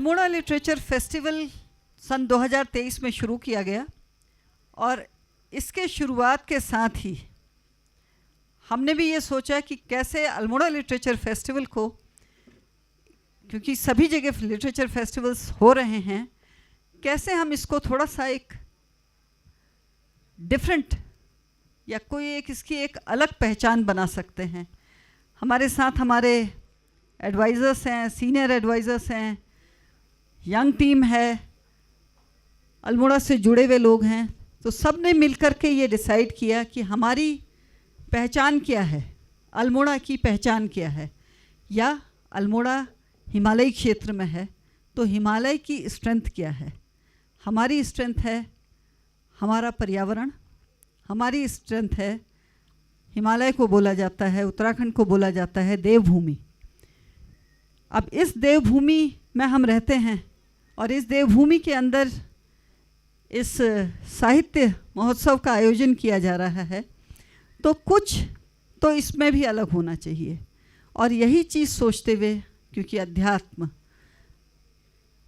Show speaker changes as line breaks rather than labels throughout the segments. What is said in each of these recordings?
Almora literature festival सन 2023 में शुरू किया गया और इसके शुरुआत के साथ ही हमने भी ये सोचा कि कैसे अल्मोड़ा लिटरेचर फेस्टिवल को, क्योंकि सभी जगह लिटरेचर फेस्टिवल्स हो रहे हैं, कैसे हम इसको थोड़ा सा एक डिफरेंट या कोई एक इसकी एक अलग पहचान बना सकते हैं। हमारे साथ हमारे एडवाइज़र्स हैं, सीनियर एडवाइज़र्स हैं, यंग टीम है, अल्मोड़ा से जुड़े हुए लोग हैं, तो सब ने मिलकर के ये डिसाइड किया कि हमारी पहचान क्या है, अल्मोड़ा की पहचान क्या है, या अल्मोड़ा हिमालयी क्षेत्र में है तो हिमालय की स्ट्रेंथ क्या है। हमारी स्ट्रेंथ है हमारा पर्यावरण, हमारी स्ट्रेंथ है हिमालय को बोला जाता है, उत्तराखंड को बोला जाता है देवभूमि। अब इस देवभूमि में हम रहते हैं और इस देवभूमि के अंदर इस साहित्य महोत्सव का आयोजन किया जा रहा है, तो कुछ तो इसमें भी अलग होना चाहिए। और यही चीज़ सोचते हुए, क्योंकि अध्यात्म,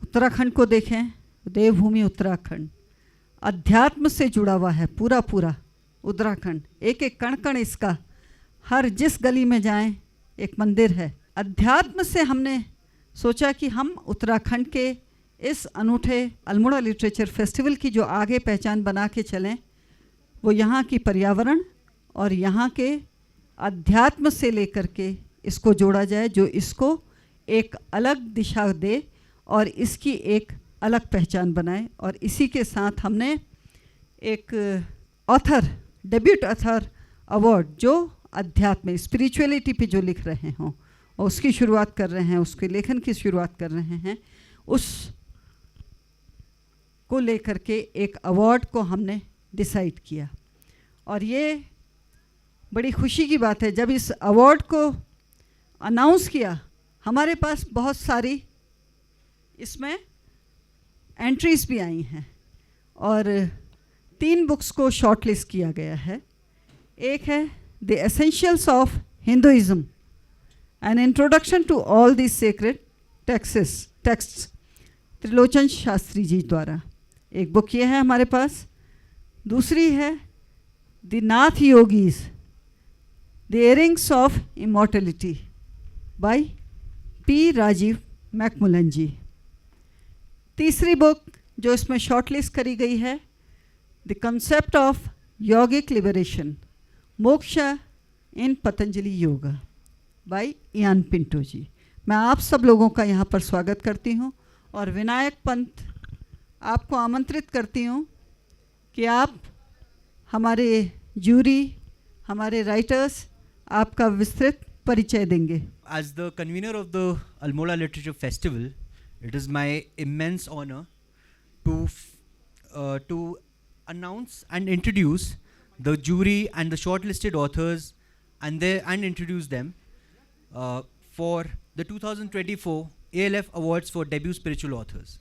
उत्तराखंड को देखें, देवभूमि उत्तराखंड अध्यात्म से जुड़ा हुआ है, पूरा पूरा उत्तराखंड, एक एक कण कण इसका, हर जिस गली में जाएं एक मंदिर है। अध्यात्म से हमने सोचा कि हम उत्तराखंड के इस अनूठे अल्मोड़ा लिटरेचर फेस्टिवल की जो आगे पहचान बना के चलें, वो यहाँ की पर्यावरण और यहाँ के अध्यात्म से लेकर के इसको जोड़ा जाए, जो इसको एक अलग दिशा दे और इसकी एक अलग पहचान बनाए। और इसी के साथ हमने एक ऑथर, डेब्यूट ऑथर अवार्ड, जो अध्यात्म स्पिरिचुअलिटी पे जो लिख रहे हों और उसकी शुरुआत कर रहे हैं, उसके लेखन की शुरुआत कर रहे हैं, उस को लेकर के एक अवार्ड को हमने डिसाइड किया। और ये बड़ी खुशी की बात है, जब इस अवार्ड को अनाउंस किया, हमारे पास बहुत सारी इसमें एंट्रीज भी आई हैं और 3 बुक्स को शॉर्टलिस्ट किया गया है। एक है the essentials of Hinduism, an introduction to all the sacred texts, Trilochan Shastri ji द्वारा, एक बुक ये है हमारे पास। दूसरी है the Nath yogis, the earrings of immortality by P Rajiv McMullen ji. तीसरी बुक जो इसमें शॉर्टलिस्ट करी गई है, the concept of yogic liberation, moksha in Patanjali yoga by Ian Pinto ji. मैं आप सब लोगों का यहाँ पर स्वागत करती हूँ और विनायक पंत, आपको आमंत्रित करती हूँ कि आप हमारे जूरी, हमारे राइटर्स, आपका विस्तृत परिचय देंगे।
As the convener of the Almora Literature Festival, it is my immense honor to announce and introduce the jury and the shortlisted authors and introduce them for the 2024 ALF Awards for Debut Spiritual Authors.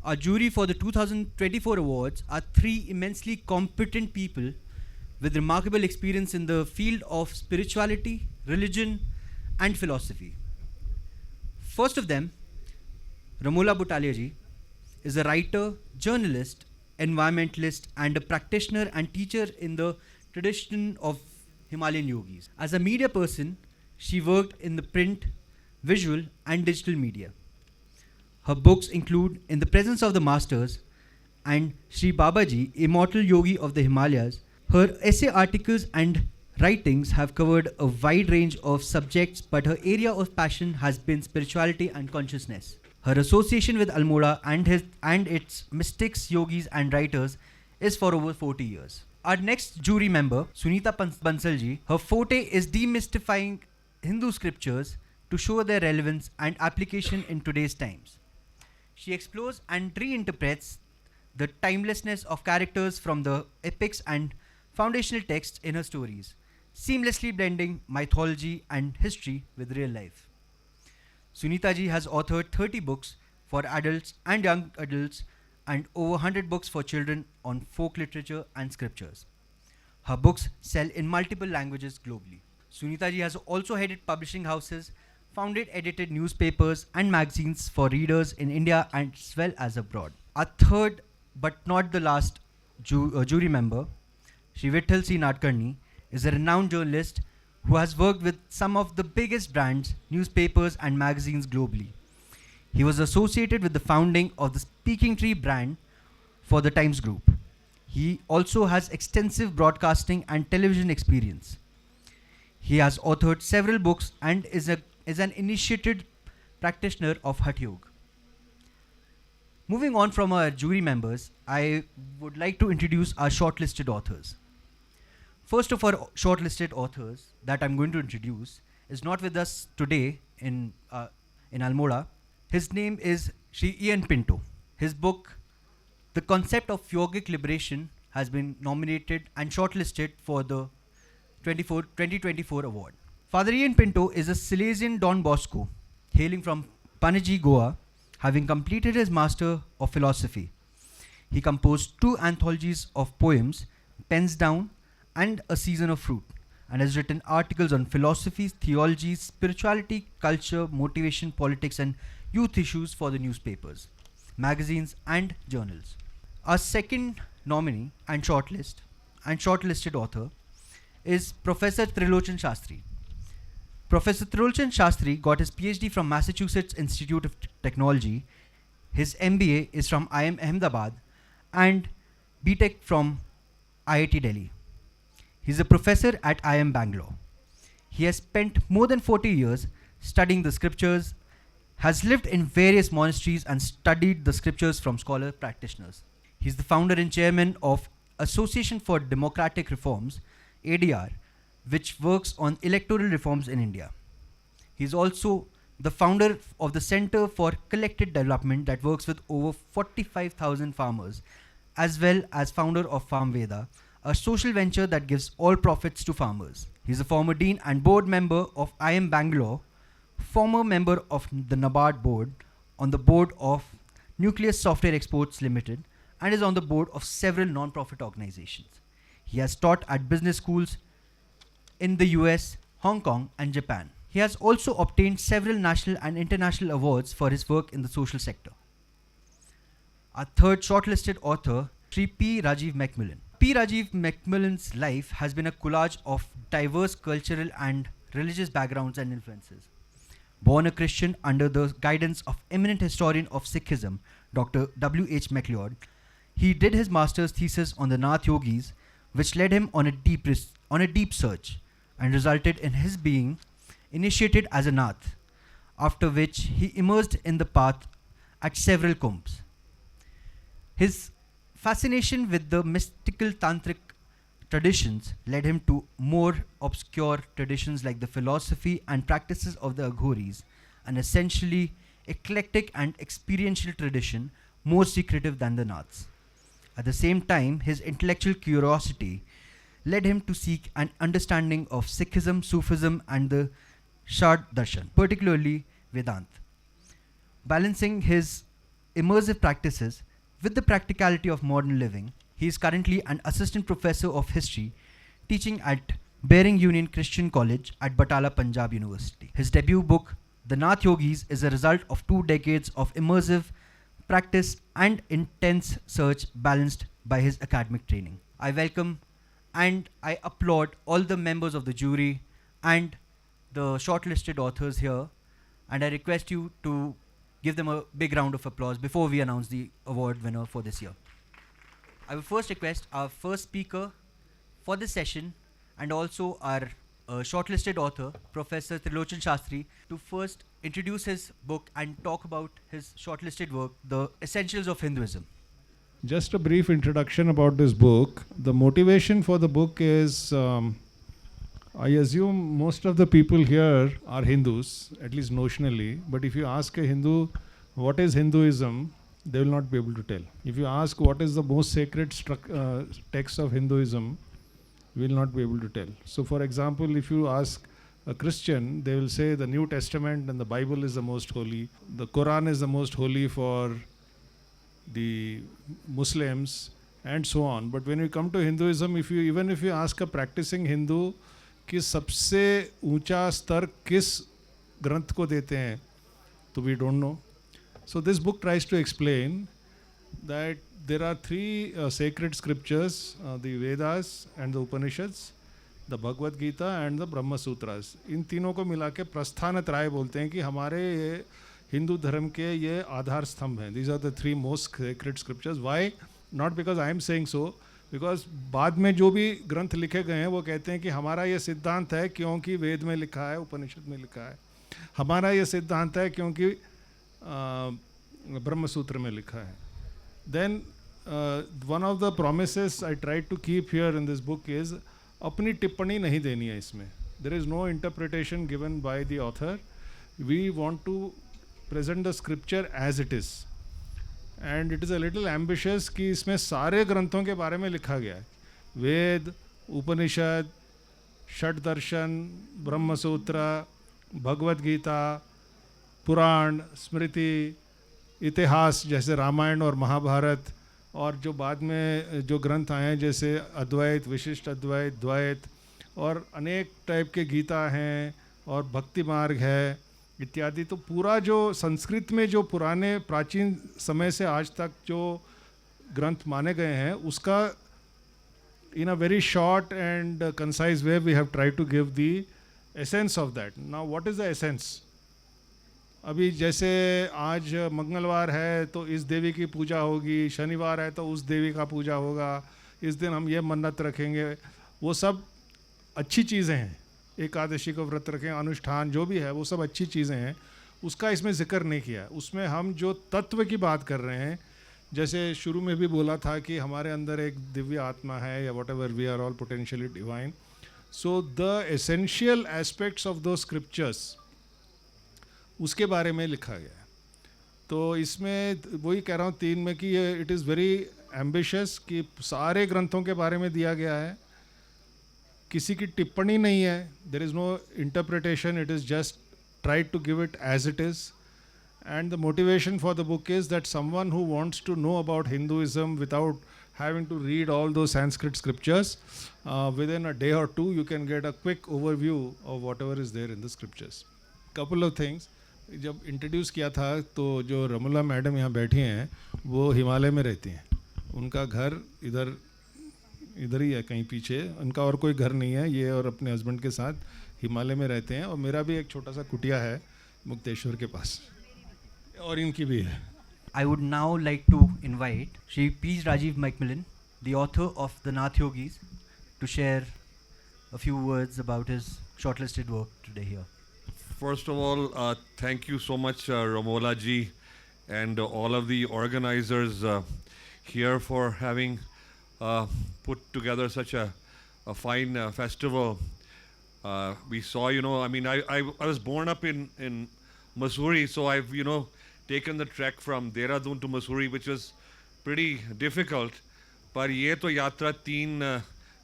Our jury for the 2024 awards are 3 immensely competent people with remarkable experience in the field of spirituality, religion, and philosophy. First of them, Ramola Butalia ji is a writer, journalist, environmentalist, and a practitioner and teacher in the tradition of Himalayan yogis. As a media person, she worked in the print, visual, and digital media. Her books include In the Presence of the Masters and Sri Babaji, Immortal Yogi of the Himalayas. Her essay articles and writings have covered a wide range of subjects, but her area of passion has been spirituality and consciousness. Her association with Almora and its mystics, yogis, and writers is for over 40 years. Our next jury member, Sunita Bansal ji, her forte is demystifying Hindu scriptures to show their relevance and application in today's times. She explores and reinterprets the timelessness of characters from the epics and foundational texts in her stories, seamlessly blending mythology and history with real life. Sunita ji has authored 30 books for adults and young adults and over 100 books for children on folk literature and scriptures. Her books sell in multiple languages globally. Sunita ji has also headed publishing houses founded, edited newspapers and magazines for readers in India as well as abroad. Our third, but not the last, jury member, Shri Vittal C. Nadkarni, is a renowned journalist who has worked with some of the biggest brands, newspapers and magazines globally. He was associated with the founding of the Speaking Tree brand for the Times Group. He also has extensive broadcasting and television experience. He has authored several books and is an initiated practitioner of Hatha Yoga. Moving on from our jury members, I would like to introduce our shortlisted authors. First of our shortlisted authors that I'm going to introduce is not with us today in Almora. His name is Sri Ian Pinto. His book, The Concept of Yogic Liberation, has been nominated and shortlisted for the 2024 award. Father Ian Pinto is a Salesian Don Bosco, hailing from Panaji, Goa, having completed his Master of Philosophy. He composed 2 anthologies of poems, Pens Down and A Season of Fruit, and has written articles on philosophy, theology, spirituality, culture, motivation, politics and youth issues for the newspapers, magazines and journals. Our second nominee and shortlisted author is Professor Trilochan Shastri. Professor Trilochan Shastri got his PhD from Massachusetts Institute of Technology. His MBA is from IIM Ahmedabad and BTech from IIT Delhi. He is a professor at IIM Bangalore. He has spent more than 40 years studying the scriptures, has lived in various monasteries and studied the scriptures from scholar practitioners. He is the founder and chairman of Association for Democratic Reforms, ADR, which works on electoral reforms in India. He is also the founder of the Center for Collective Development that works with over 45,000 farmers, as well as founder of Farm Veda, a social venture that gives all profits to farmers. He is a former dean and board member of IIM Bangalore, former member of the NABARD board, on the board of Nucleus Software Exports Limited, and is on the board of several non-profit organizations. He has taught at business schools in the US, Hong Kong and Japan. He has also obtained several national and international awards for his work in the social sector. Our third shortlisted author, Sri P. Rajiv Macmillan. P. Rajiv Macmillan's life has been a collage of diverse cultural and religious backgrounds and influences. Born a Christian under the guidance of eminent historian of Sikhism, Dr. W.H. MacLeod, he did his master's thesis on the Nath Yogis, which led him on a deep search and resulted in his being initiated as a Nath, after which he immersed in the path at several kumbhs. His fascination with the mystical tantric traditions led him to more obscure traditions like the philosophy and practices of the Aghoris, an essentially eclectic and experiential tradition more secretive than the Naths. At the same time, his intellectual curiosity led him to seek an understanding of Sikhism, Sufism and the Shad Darshan, particularly Vedanta. Balancing his immersive practices with the practicality of modern living, he is currently an assistant professor of history teaching at Bering Union Christian College at Batala, Punjab University. His debut book, The Nath Yogis, is a result of 2 decades of immersive practice and intense search balanced by his academic training. I welcome and I applaud all the members of the jury and the shortlisted authors here, and I request you to give them a big round of applause before we announce the award winner for this year. I will first request our first speaker for this session and also our shortlisted author, Professor Trilochan Shastri, to first introduce his book and talk about his shortlisted work, The Essentials of Hinduism.
Just a brief introduction about this book. The motivation for the book is, I assume most of the people here are Hindus, at least notionally, but if you ask a Hindu, what is Hinduism, they will not be able to tell. If you ask what is the most sacred text of Hinduism, we will not be able to tell. So for example, if you ask a Christian, they will say the New Testament and the Bible is the most holy. The Quran is the most holy for the Muslims and so on. But when you come to Hinduism, even if you ask a practicing Hindu कि सबसे ऊंचा स्तर किस ग्रंथ को देते हैं, तो we don't know. So this book tries to explain that there are three sacred scriptures, the Vedas and the Upanishads, the Bhagavad Gita and the Brahma Sutras. इन तीनों को मिला के प्रस्थानत्रय बोलते हैं कि हमारे ये हिंदू धर्म के ये आधार स्तंभ हैं. These are the three most sacred scriptures. Why? Not because I am saying so, because बाद में जो भी ग्रंथ लिखे गए हैं वो कहते हैं कि हमारा ये सिद्धांत है क्योंकि वेद में लिखा है, उपनिषद में लिखा है. हमारा ये सिद्धांत है क्योंकि ब्रह्म सूत्र में लिखा है. Then one of the promises I try to keep here in this book is अपनी टिप्पणी नहीं देनी है इसमें. There is no interpretation given by the author. We want to present the scripture as it is, and it is a little ambitious कि इसमें सारे ग्रंथों के बारे में लिखा गया है. वेद, उपनिषद, षट दर्शन, ब्रह्म सूत्र, भगवद गीता, पुराण, स्मृति, इतिहास जैसे रामायण और महाभारत, और जो बाद में जो ग्रंथ आए हैं जैसे अद्वैत, विशिष्ट अद्वैत, द्वैत, और अनेक टाइप के गीता हैं और भक्ति मार्ग है इत्यादि. तो पूरा जो संस्कृत में जो पुराने प्राचीन समय से आज तक जो ग्रंथ माने गए हैं उसका in a very short and concise way we have tried to give the essence of that. Now what is the essence? अभी जैसे आज मंगलवार है तो इस देवी की पूजा होगी, शनिवार है तो उस देवी का पूजा होगा, इस दिन हम ये मन्नत रखेंगे, वो सब अच्छी चीज़ें हैं. एकादशी को व्रत रखें, अनुष्ठान जो भी है वो सब अच्छी चीज़ें हैं, उसका इसमें जिक्र नहीं किया. उसमें हम जो तत्व की बात कर रहे हैं, जैसे शुरू में भी बोला था कि हमारे अंदर एक दिव्य आत्मा है या whatever, we are all potentially divine. So the essential aspects of the scriptures उसके बारे में लिखा गया है. तो इसमें वही कह रहा हूँ 3 में कि ये इट इज़ वेरी एम्बिशियस कि सारे ग्रंथों के बारे में दिया गया है, किसी की टिप्पणी नहीं है, there is no interpretation, it is just try to give it as it is. And the motivation for the book is that someone who wants to know about Hinduism without having to read all those Sanskrit scriptures, within a day or two you can get a quick overview of whatever is there in the scriptures. Couple of things. जब introduce किया था तो जो रमुला madam यहाँ बैठी हैं वो हिमालय में रहती हैं. उनका घर इधर ही है कहीं पीछे, उनका और कोई घर नहीं है. ये और अपने हस्बैंड के साथ हिमालय में रहते हैं, और मेरा भी एक छोटा सा कुटिया है मुक्तेश्वर के पास, और इनकी भी है.
I would now like to invite Shri P. Rajiv Macmillan, the author of the Nath Yogis, to share a few words about his shortlisted work today here.
First of all, thank you so much, Ramola ji, and all of the organizers here for having put together such a fine festival. We saw, I mean, I was born up in Mussoorie, so I've, taken the trek from Dehradun to Mussoorie, which was pretty difficult. पर ये तो यात्रा 3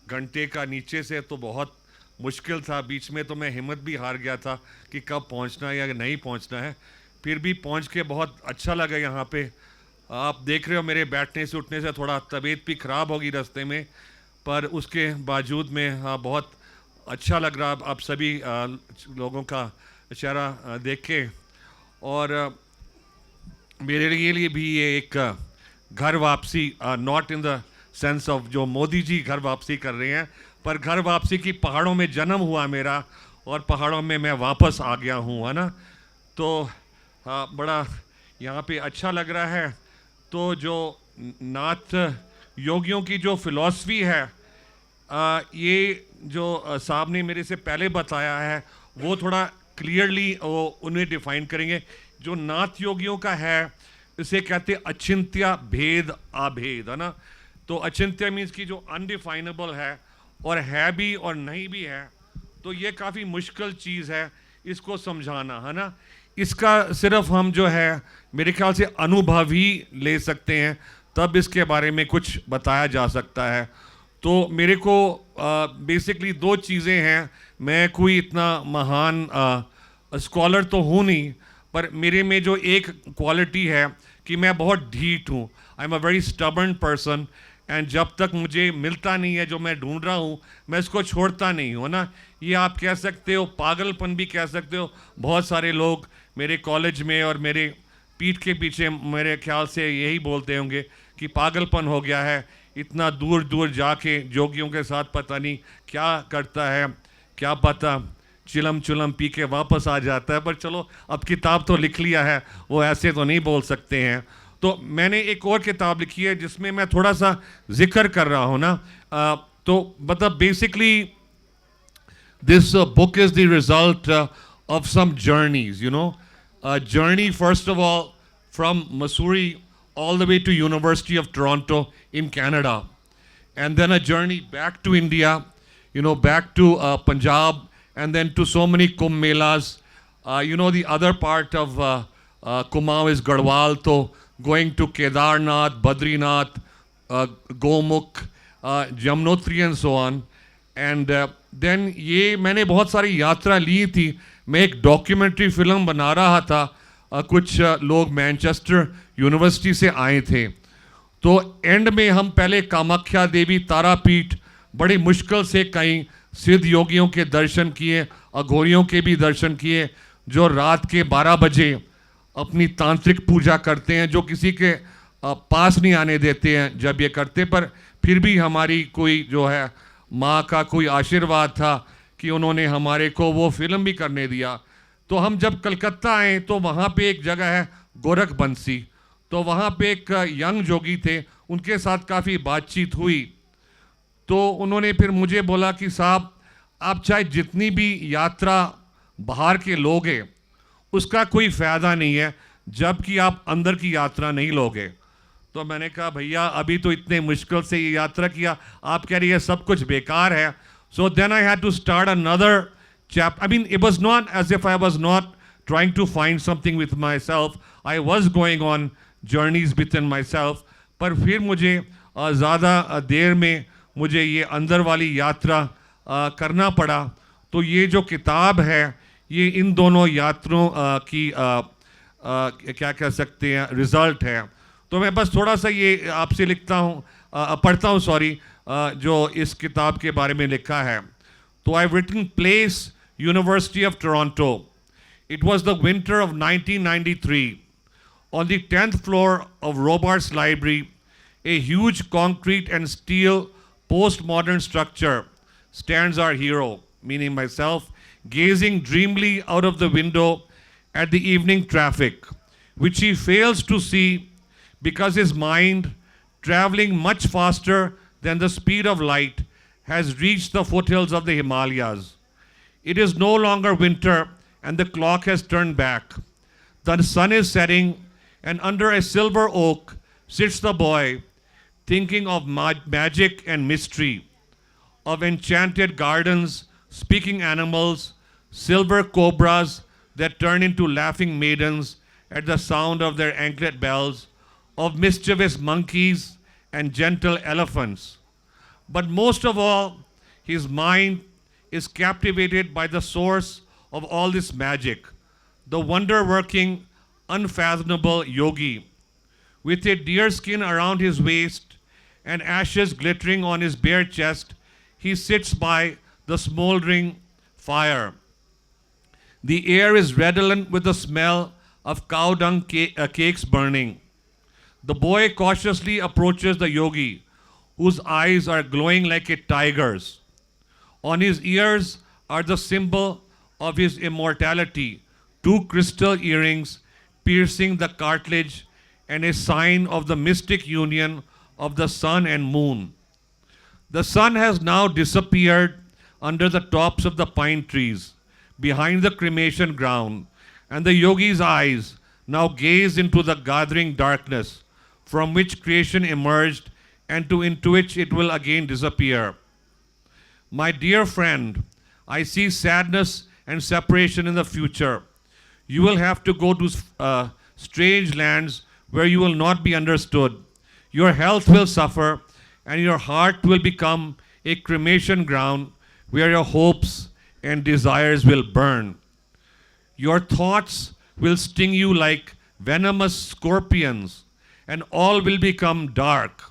घंटे का नीचे से तो बहुत मुश्किल था. बीच में तो मैं हिम्मत भी हार गया था कि कब पहुंचना है या नहीं पहुंचना है. फिर भी पहुंच के बहुत अच्छा लगा यहाँ पे. आप देख रहे हो मेरे बैठने से उठने से थोड़ा तबीयत भी ख़राब होगी रास्ते में, पर उसके बावजूद में बहुत अच्छा लग रहा आप सभी लोगों का चेहरा देख के. और मेरे लिए भी ये एक घर वापसी, not in the sense of जो मोदी जी घर वापसी कर रहे हैं, पर घर वापसी की पहाड़ों में जन्म हुआ मेरा और पहाड़ों में मैं वापस आ गया हूँ, है ना. तो बड़ा यहाँ पे अच्छा लग रहा है. तो जो नाथ योगियों की जो फिलॉसफी है, ये जो साहब ने मेरे से पहले बताया है वो थोड़ा क्लियरली वो उन्हें डिफाइन करेंगे. जो नाथ योगियों का है इसे कहते अचिंत्य भेद अभेद, है ना. तो अचिंत्य मीन्स कि जो अनडिफाइनेबल है भी और नहीं भी है. तो ये काफ़ी मुश्किल चीज़ है इसको समझाना, है ना. इसका सिर्फ हम जो है मेरे ख्याल से अनुभव ही ले सकते हैं, तब इसके बारे में कुछ बताया जा सकता है. तो मेरे को बेसिकली 2 चीज़ें हैं. मैं कोई इतना महान स्कॉलर तो हूँ नहीं, पर मेरे में जो एक क्वालिटी है कि मैं बहुत ढीठ हूँ. I am a very stubborn person, and जब तक मुझे मिलता नहीं है जो मैं ढूंढ रहा हूँ मैं इसको छोड़ता नहीं हूँ, ना. ये आप कह सकते हो पागलपन भी कह सकते हो। बहुत सारे लोग मेरे कॉलेज में और मेरे पीठ के पीछे मेरे ख्याल से यही बोलते होंगे कि पागलपन हो गया है, इतना दूर दूर जाके जोगियों के साथ पता नहीं क्या करता है, क्या पता चिलम चुलम पी के वापस आ जाता है। पर चलो अब किताब तो लिख लिया है, वो ऐसे तो नहीं बोल सकते हैं। तो मैंने एक और किताब लिखी है जिसमें मैं थोड़ा सा जिक्र कर रहा हूँ ना। तो मतलब basically this book is the result of some journeys, you know. A journey, first of all, from Missouri all the way to University of Toronto in Canada. And then a journey back to India, you know, back to Punjab, and then to so many Kumbh Melas. You know, the other part of Kumaon is Garhwal, so going to Kedarnath, Badrinath, Gomukh, Jamnotri and so on. And then ये मैंने बहुत सारी यात्रा ली थी। मैं एक documentary film बना रहा था, कुछ लोग मैनचेस्टर यूनिवर्सिटी से आए थे। तो एंड में हम पहले कामाख्या देवी तारापीठ बड़ी मुश्किल से कई सिद्ध योगियों के दर्शन किए, अघोरियों के भी दर्शन किए जो रात के 12 बजे अपनी तांत्रिक पूजा करते हैं, जो किसी के पास नहीं आने देते हैं जब ये करते। पर फिर भी हमारी कोई जो है माँ का कोई आशीर्वाद था कि उन्होंने हमारे को वो फिल्म भी करने दिया। तो हम जब कलकत्ता आए तो वहाँ पे एक जगह है गोरख बंसी, तो वहाँ पे एक यंग जोगी थे, उनके साथ काफ़ी बातचीत हुई। तो उन्होंने फिर मुझे बोला कि साहब आप चाहे जितनी भी यात्रा बाहर के लोगे उसका कोई फ़ायदा नहीं है जबकि आप अंदर की यात्रा नहीं लोगे। तो मैंने कहा भैया अभी तो इतने मुश्किल से ये यात्रा किया, आप कह रही है सब कुछ बेकार है। So then I had to start another chapter. I mean it was not as if I was not trying to find something with myself, I was going on journeys within myself. पर फिर मुझे ज़्यादा देर में मुझे ये अंदर वाली यात्रा करना पड़ा। तो ये जो किताब है ये इन दोनों यात्राओं की क्या कह सकते हैं रिज़ल्ट है। तो मैं बस थोड़ा सा ये आपसे लिखता हूँ, पढ़ता हूँ सॉरी, जो इस किताब के बारे में लिखा है। तो I have written place University of Toronto. It was the winter of 1993। On the 10th floor of Robarts Library, a huge concrete and steel postmodern structure, stands our hero, meaning myself, gazing dreamily out of the window at the evening traffic, which he fails to see because his mind, traveling much faster than the speed of light, has reached the foothills of the Himalayas. It is no longer winter and the clock has turned back. The sun is setting and under a silver oak sits the boy, thinking of magic and mystery, of enchanted gardens, speaking animals, silver cobras that turn into laughing maidens at the sound of their anklet bells, of mischievous monkeys and gentle elephants. But most of all, his mind is captivated by the source of all this magic, the wonder-working, unfathomable yogi. With a deerskin around his waist and ashes glittering on his bare chest, he sits by the smoldering fire. The air is redolent with the smell of cow dung cakes burning. The boy cautiously approaches the yogi, whose eyes are glowing like a tiger's. On his ears are the symbol of his immortality, 2 crystal earrings piercing the cartilage and a sign of the mystic union of the sun and moon. The sun has now disappeared under the tops of the pine trees behind the cremation ground, and the yogi's eyes now gaze into the gathering darkness from which creation emerged and into which it will again disappear. My dear friend, I see sadness and separation in the future. You will have to go to strange lands where you will not be understood. Your health will suffer and your heart will become a cremation ground where your hopes and desires will burn. Your thoughts will sting you like venomous scorpions and all will become dark.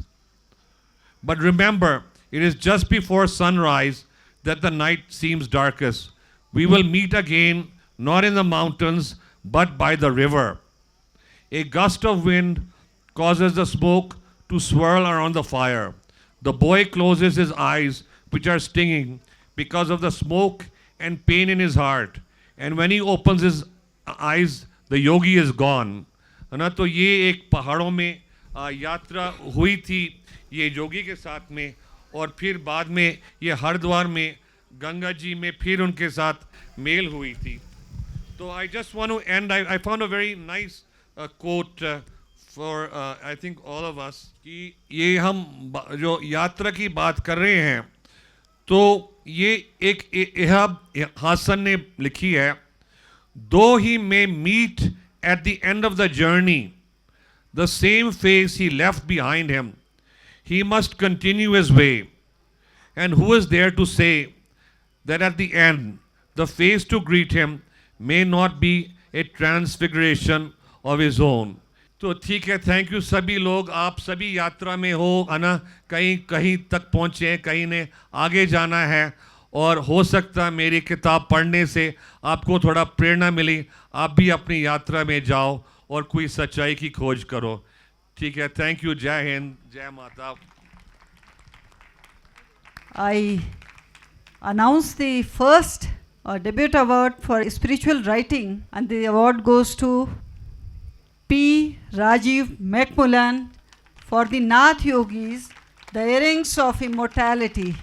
But remember, it is just before sunrise that the night seems darkest. We will meet again, not in the mountains, but by the river. A gust of wind causes the smoke to swirl around the fire. The boy closes his eyes, which are stinging because of the smoke and pain in his heart. And when he opens his eyes, the yogi is gone. है ना, तो ये एक पहाड़ों में यात्रा हुई थी ये योगी के साथ में, और फिर बाद में ये हरिद्वार में गंगा जी में फिर उनके साथ मेल हुई थी. तो I just want to end. I found a very nice quote for I think all of us कि ये हम जो यात्रा की बात कर रहे हैं, तो ये एक इहाब हासन ने लिखी है. Though he may meet at the end of the journey the same face he left behind him, he must continue his way. And who is there to say that at the end the face to greet him may not be a transfiguration of his own. तो ठीक है, thank you सभी लोग. आप सभी यात्रा में हो, है ना, कहीं कहीं तक पहुँचे हैं, कहीं ने आगे जाना है, और हो सकता है मेरी किताब पढ़ने से आपको थोड़ा प्रेरणा मिली, आप भी अपनी यात्रा में जाओ और कोई सच्चाई की खोज करो. ठीक है, थैंक यू. जय हिंद, जय माता.
I announce the first debut award for spiritual writing, and the award goes to P. Rajiv Macmillan for the Nath Yogis, The Earrings of Immortality.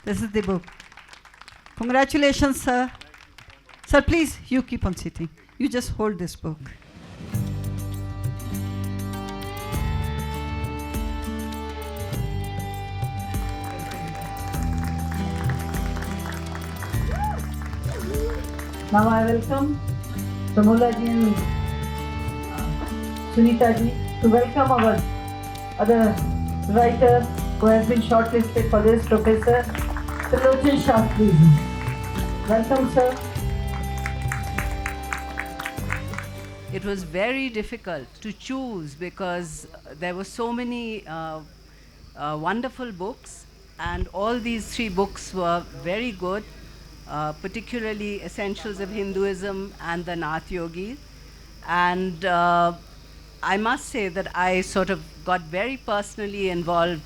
This is the book. Congratulations, sir. Sir, please, you keep on sitting. You just hold this book. Now I welcome Ramola ji and Sunita ji to welcome our other writer who has been shortlisted for this, Professor Trilochan Shastri ji. Welcome, sir.
It was very difficult to choose because there were so many wonderful books, and all these three books were very good, particularly Essentials of Hinduism and the Nath Yogis. And I must say that I sort of got very personally involved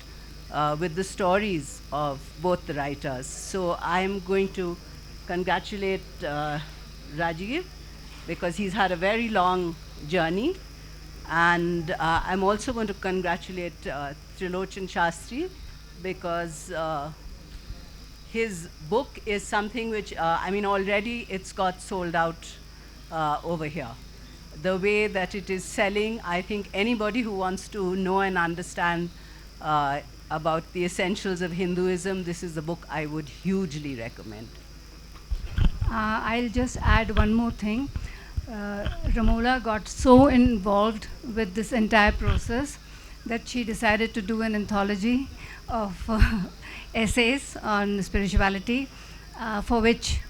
with the stories of both the writers. So I'm going to congratulate Rajiv, because he's had a very long journey. And I'm also going to congratulate Trilochan Shastri, because his book is something which, I mean, already it's got sold out over here. The way that it is selling, I think anybody who wants to know and understand about the essentials of Hinduism, this is the book I would hugely recommend.
I'll just add one more thing. Ramola got so involved with this entire process that she decided to do an anthology of essays on spirituality, for which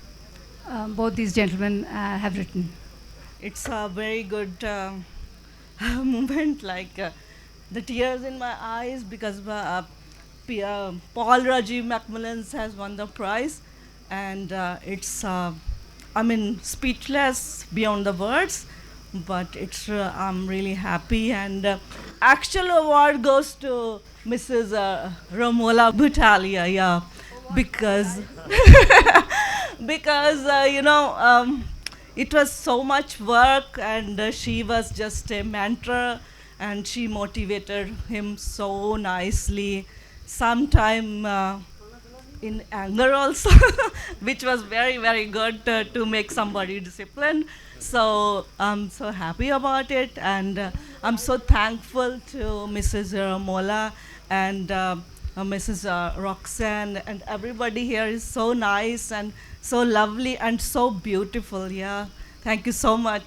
both these gentlemen have written.
It's a very good moment, like the tears in my eyes, because Paul Rajiv Macmillan has won the prize, and it's I mean, speechless beyond the words, but it's I'm really happy. And actual award goes to Mrs. Romola Butalia, yeah, because because you know, it was so much work, and she was just a mentor, and she motivated him so nicely. Sometime in anger also, which was very, very good to make somebody disciplined. So I'm so happy about it, and I'm so thankful to Mrs. Ramola and Mrs. Roxanne, and everybody here is so nice and so lovely and so beautiful. Yeah, thank you so much.